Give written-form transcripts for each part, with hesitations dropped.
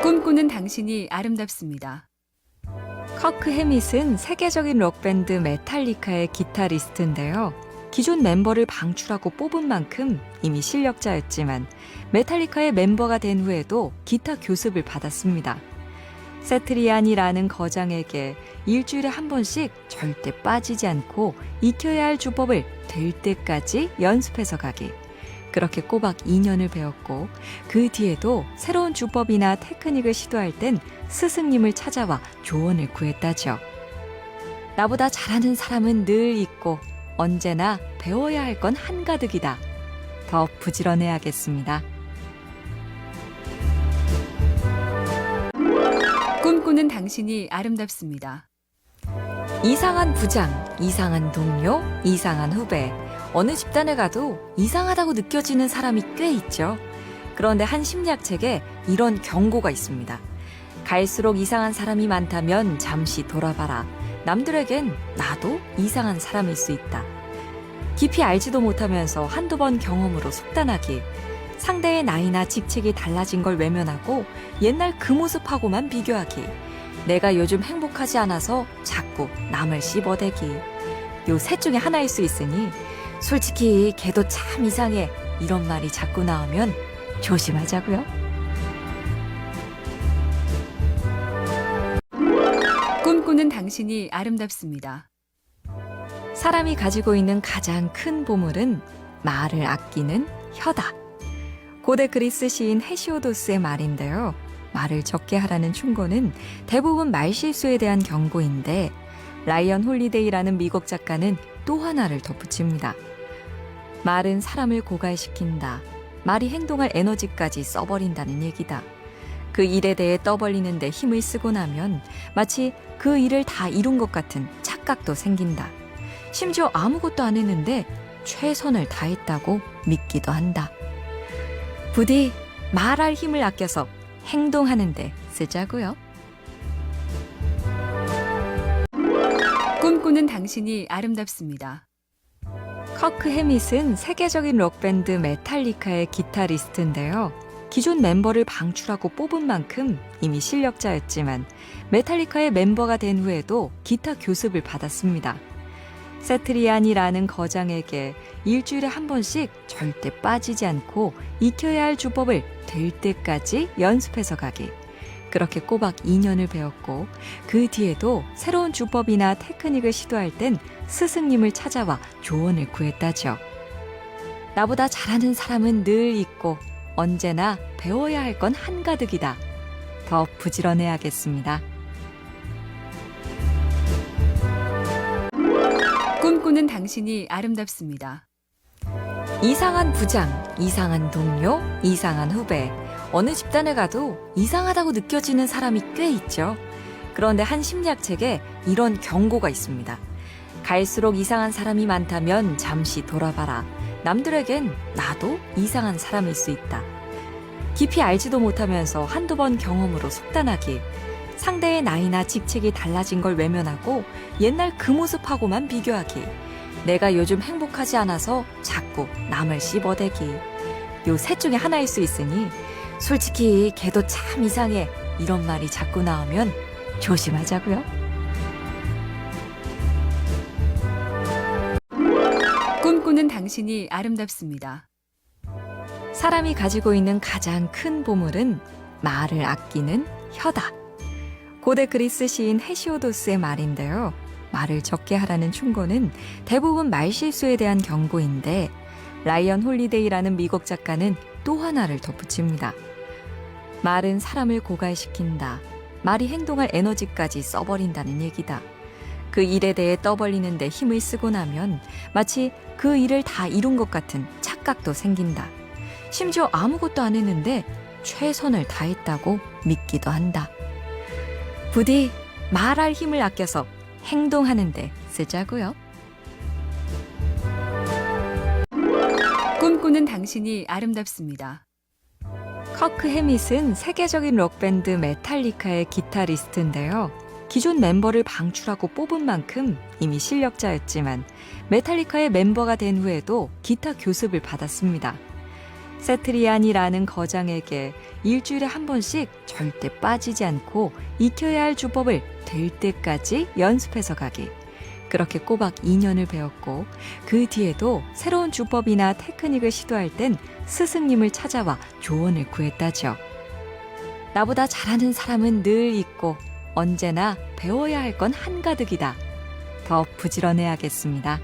꿈꾸는 당신이 아름답습니다. 커크 해밋은 세계적인 록밴드 메탈리카의 기타리스트인데요. 기존 멤버를 방출하고 뽑은 만큼 이미 실력자였지만 메탈리카의 멤버가 된 후에도 기타 교습을 받았습니다. 세트리안이라는 거장에게 일주일에 한 번씩 절대 빠지지 않고 익혀야 할 주법을 될 때까지 연습해서 가기. 그렇게 꼬박 2년을 배웠고 그 뒤에도 새로운 주법이나 테크닉을 시도할 땐 스승님을 찾아와 조언을 구했다죠. 나보다 잘하는 사람은 늘 있고 언제나 배워야 할 건 한가득이다. 더 부지런해야겠습니다. 꿈꾸는 당신이 아름답습니다. 이상한 부장, 이상한 동료, 이상한 후배. 어느 집단에 가도 이상하다고 느껴지는 사람이 꽤 있죠. 그런데 한 심리학책에 이런 경고가 있습니다. 갈수록 이상한 사람이 많다면 잠시 돌아봐라. 남들에겐 나도 이상한 사람일 수 있다. 깊이 알지도 못하면서 한두 번 경험으로 속단하기. 상대의 나이나 직책이 달라진 걸 외면하고 옛날 그 모습하고만 비교하기. 내가 요즘 행복하지 않아서 자꾸 남을 씹어대기. 요 셋 중에 하나일 수 있으니 솔직히 걔도 참 이상해 이런 말이 자꾸 나오면 조심하자고요. 꿈꾸는 당신이 아름답습니다. 사람이 가지고 있는 가장 큰 보물은 말을 아끼는 혀다. 고대 그리스 시인 헤시오도스의 말인데요. 말을 적게 하라는 충고는 대부분 말실수에 대한 경고인데 라이언 홀리데이라는 미국 작가는 또 하나를 덧붙입니다. 말은 사람을 고갈시킨다. 말이 행동할 에너지까지 써버린다는 얘기다. 그 일에 대해 떠벌리는데 힘을 쓰고 나면 마치 그 일을 다 이룬 것 같은 착각도 생긴다. 심지어 아무것도 안 했는데 최선을 다했다고 믿기도 한다. 부디 말할 힘을 아껴서 행동하는데 쓰자고요. 꿈꾸는 당신이 아름답습니다. 커크 해밋은 세계적인 록밴드 메탈리카의 기타리스트인데요. 기존 멤버를 방출하고 뽑은 만큼 이미 실력자였지만 메탈리카의 멤버가 된 후에도 기타 교습을 받았습니다. 세트리안이라는 거장에게 일주일에 한 번씩 절대 빠지지 않고 익혀야 할 주법을 될 때까지 연습해서 가기. 그렇게 꼬박 2년을 배웠고 그 뒤에도 새로운 주법이나 테크닉을 시도할 땐 스승님을 찾아와 조언을 구했다죠. 나보다 잘하는 사람은 늘 있고 언제나 배워야 할 건 한가득이다. 더 부지런해야겠습니다. 꿈꾸는 당신이 아름답습니다. 이상한 부장, 이상한 동료, 이상한 후배. 어느 집단에 가도 이상하다고 느껴지는 사람이 꽤 있죠. 그런데 한 심리학책에 이런 경고가 있습니다. 갈수록 이상한 사람이 많다면 잠시 돌아봐라. 남들에겐 나도 이상한 사람일 수 있다. 깊이 알지도 못하면서 한두 번 경험으로 속단하기. 상대의 나이나 직책이 달라진 걸 외면하고 옛날 그 모습하고만 비교하기. 내가 요즘 행복하지 않아서 자꾸 남을 씹어대기. 요 셋 중에 하나일 수 있으니 솔직히 걔도 참 이상해 이런 말이 자꾸 나오면 조심하자고요. 꿈꾸는 당신이 아름답습니다. 사람이 가지고 있는 가장 큰 보물은 말을 아끼는 혀다. 고대 그리스 시인 헤시오도스의 말인데요. 말을 적게 하라는 충고는 대부분 말실수에 대한 경고인데 라이언 홀리데이라는 미국 작가는 또 하나를 덧붙입니다. 말은 사람을 고갈시킨다. 말이 행동할 에너지까지 써버린다는 얘기다. 그 일에 대해 떠벌리는데 힘을 쓰고 나면 마치 그 일을 다 이룬 것 같은 착각도 생긴다. 심지어 아무것도 안 했는데 최선을 다했다고 믿기도 한다. 부디 말할 힘을 아껴서 행동하는데 쓰자고요. 꿈꾸는 당신이 아름답습니다. 커크 해밋은 세계적인 록밴드 메탈리카의 기타리스트인데요. 기존 멤버를 방출하고 뽑은 만큼 이미 실력자였지만 메탈리카의 멤버가 된 후에도 기타 교습을 받았습니다. 세트리안이라는 거장에게 일주일에 한 번씩 절대 빠지지 않고 익혀야 할 주법을 될 때까지 연습해서 가기. 그렇게 꼬박 2년을 배웠고 그 뒤에도 새로운 주법이나 테크닉을 시도할 땐 스승님을 찾아와 조언을 구했다죠. 나보다 잘하는 사람은 늘 있고 언제나 배워야 할 건 한가득이다. 더 부지런해야겠습니다.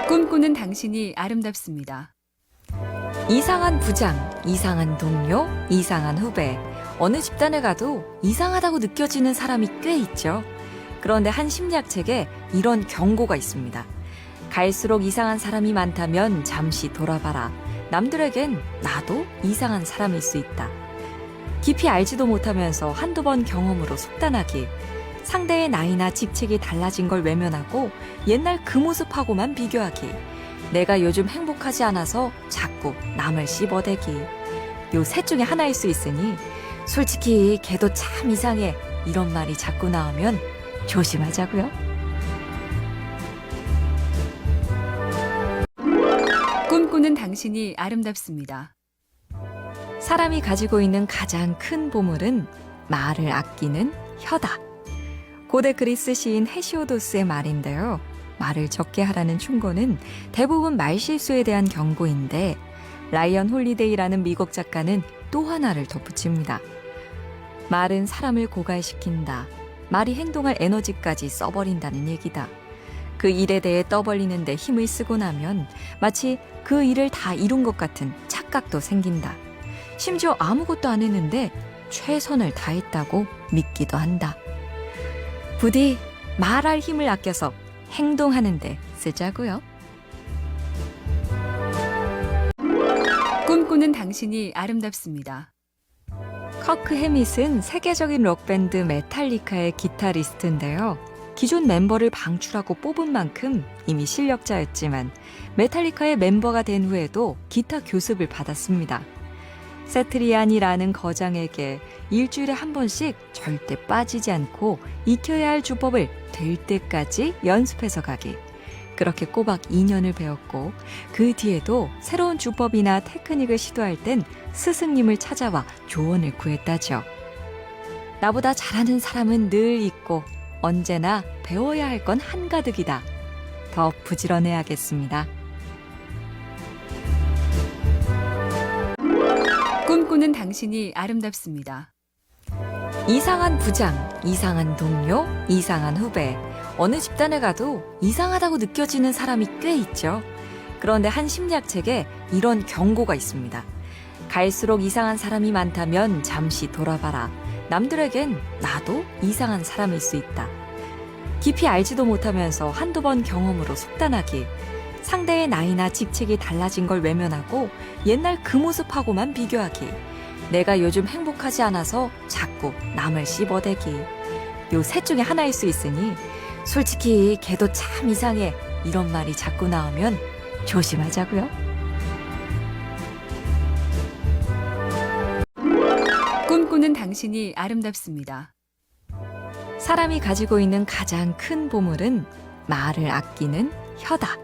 꿈꾸는 당신이 아름답습니다. 이상한 부장, 이상한 동료, 이상한 후배. 어느 집단에 가도 이상하다고 느껴지는 사람이 꽤 있죠. 그런데 한 심리학책에 이런 경고가 있습니다. 갈수록 이상한 사람이 많다면 잠시 돌아봐라. 남들에겐 나도 이상한 사람일 수 있다. 깊이 알지도 못하면서 한두 번 경험으로 속단하기. 상대의 나이나 직책이 달라진 걸 외면하고 옛날 그 모습하고만 비교하기. 내가 요즘 행복하지 않아서 자꾸 남을 씹어대기. 요 셋 중에 하나일 수 있으니 솔직히 걔도 참 이상해 이런 말이 자꾸 나오면 조심하자고요. 꿈꾸는 당신이 아름답습니다. 사람이 가지고 있는 가장 큰 보물은 말을 아끼는 혀다. 고대 그리스 시인 헤시오도스의 말인데요. 말을 적게 하라는 충고는 대부분 말실수에 대한 경고인데 라이언 홀리데이라는 미국 작가는 또 하나를 덧붙입니다. 말은 사람을 고갈시킨다. 말이 행동할 에너지까지 써버린다는 얘기다. 그 일에 대해 떠벌리는데 힘을 쓰고 나면 마치 그 일을 다 이룬 것 같은 착각도 생긴다. 심지어 아무것도 안 했는데 최선을 다했다고 믿기도 한다. 부디 말할 힘을 아껴서 행동하는데 쓰자고요. 꿈꾸는 당신이 아름답습니다. 커크 해밋은 세계적인 록밴드 메탈리카의 기타리스트인데요. 기존 멤버를 방출하고 뽑은 만큼 이미 실력자였지만 메탈리카의 멤버가 된 후에도 기타 교습을 받았습니다. 세트리안이라는 거장에게 일주일에 한 번씩 절대 빠지지 않고 익혀야 할 주법을 될 때까지 연습해서 가기. 그렇게 꼬박 2년을 배웠고 그 뒤에도 새로운 주법이나 테크닉을 시도할 땐 스승님을 찾아와 조언을 구했다죠. 나보다 잘하는 사람은 늘 있고 언제나 배워야 할 건 한가득이다. 더 부지런해야겠습니다. 꿈꾸는 당신이 아름답습니다. 이상한 부장, 이상한 동료, 이상한 후배. 어느 집단에 가도 이상하다고 느껴지는 사람이 꽤 있죠. 그런데 한 심리학책에 이런 경고가 있습니다. 갈수록 이상한 사람이 많다면 잠시 돌아봐라. 남들에겐 나도 이상한 사람일 수 있다. 깊이 알지도 못하면서 한두 번 경험으로 속단하기. 상대의 나이나 직책이 달라진 걸 외면하고 옛날 그 모습하고만 비교하기. 내가 요즘 행복하지 않아서 자꾸 남을 씹어대기. 요 셋 중에 하나일 수 있으니 솔직히 걔도 참 이상해 이런 말이 자꾸 나오면 조심하자고요. 꿈꾸는 당신이 아름답습니다. 사람이 가지고 있는 가장 큰 보물은 말을 아끼는 혀다.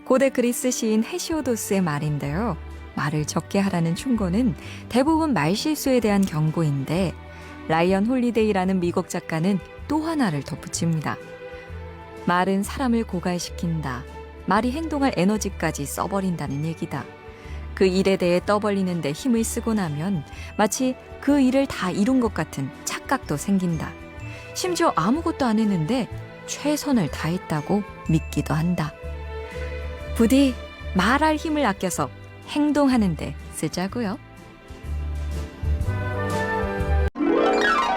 고대 그리스 시인 헤시오도스의 말인데요. 말을 적게 하라는 충고는 대부분 말실수에 대한 경고인데 라이언 홀리데이라는 미국 작가는 또 하나를 덧붙입니다. 말은 사람을 고갈시킨다. 말이 행동할 에너지까지 써버린다는 얘기다. 그 일에 대해 떠벌리는데 힘을 쓰고 나면 마치 그 일을 다 이룬 것 같은 착각도 생긴다. 심지어 아무것도 안 했는데 최선을 다했다고 믿기도 한다. 부디 말할 힘을 아껴서 행동하는데 쓰자고요.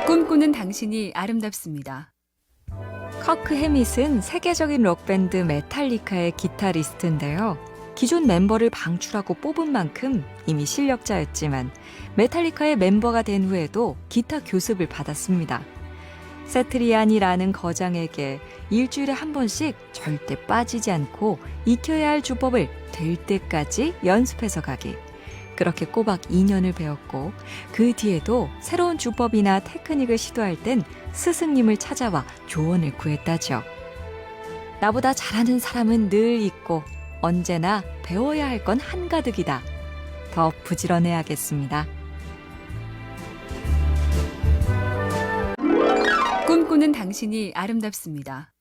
꿈꾸는 당신이 아름답습니다. 커크 해밋은 세계적인 록밴드 메탈리카의 기타리스트인데요. 기존 멤버를 방출하고 뽑은 만큼 이미 실력자였지만 메탈리카의 멤버가 된 후에도 기타 교습을 받았습니다. 세트리안이라는 거장에게 일주일에 한 번씩 절대 빠지지 않고 익혀야 할 주법을 될 때까지 연습해서 가기. 그렇게 꼬박 2년을 배웠고 그 뒤에도 새로운 주법이나 테크닉을 시도할 땐 스승님을 찾아와 조언을 구했다죠. 나보다 잘하는 사람은 늘 있고 언제나 배워야 할 건 한가득이다. 더 부지런해야겠습니다. 꿈꾸는 당신이 아름답습니다.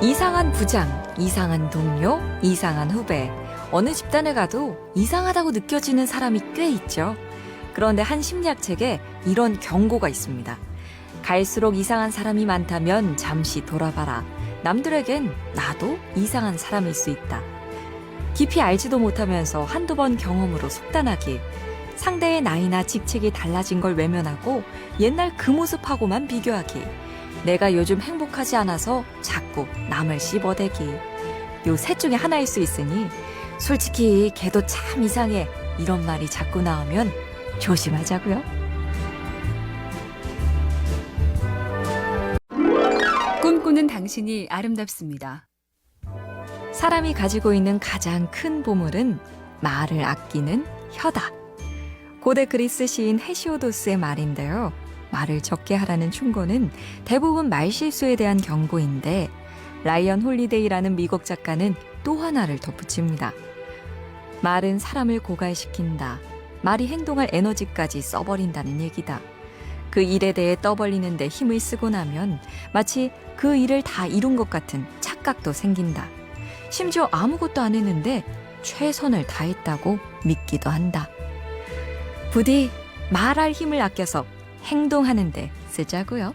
이상한 부장, 이상한 동료, 이상한 후배. 어느 집단에 가도 이상하다고 느껴지는 사람이 꽤 있죠. 그런데 한 심리학책에 이런 경고가 있습니다. 갈수록 이상한 사람이 많다면 잠시 돌아봐라. 남들에겐 나도 이상한 사람일 수 있다. 깊이 알지도 못하면서 한두 번 경험으로 속단하기. 상대의 나이나 직책이 달라진 걸 외면하고 옛날 그 모습하고만 비교하기. 내가 요즘 행복하지 않아서 자꾸 남을 씹어대기. 요 셋 중에 하나일 수 있으니 솔직히 걔도 참 이상해 이런 말이 자꾸 나오면 조심하자고요. 꿈꾸는 당신이 아름답습니다. 사람이 가지고 있는 가장 큰 보물은 말을 아끼는 혀다. 고대 그리스 시인 헤시오도스의 말인데요. 말을 적게 하라는 충고는 대부분 말실수에 대한 경고인데 라이언 홀리데이라는 미국 작가는 또 하나를 덧붙입니다. 말은 사람을 고갈시킨다. 말이 행동할 에너지까지 써버린다는 얘기다. 그 일에 대해 떠벌리는 데 힘을 쓰고 나면 마치 그 일을 다 이룬 것 같은 착각도 생긴다. 심지어 아무것도 안 했는데 최선을 다했다고 믿기도 한다. 부디 말할 힘을 아껴서 행동하는 데 쓰자고요.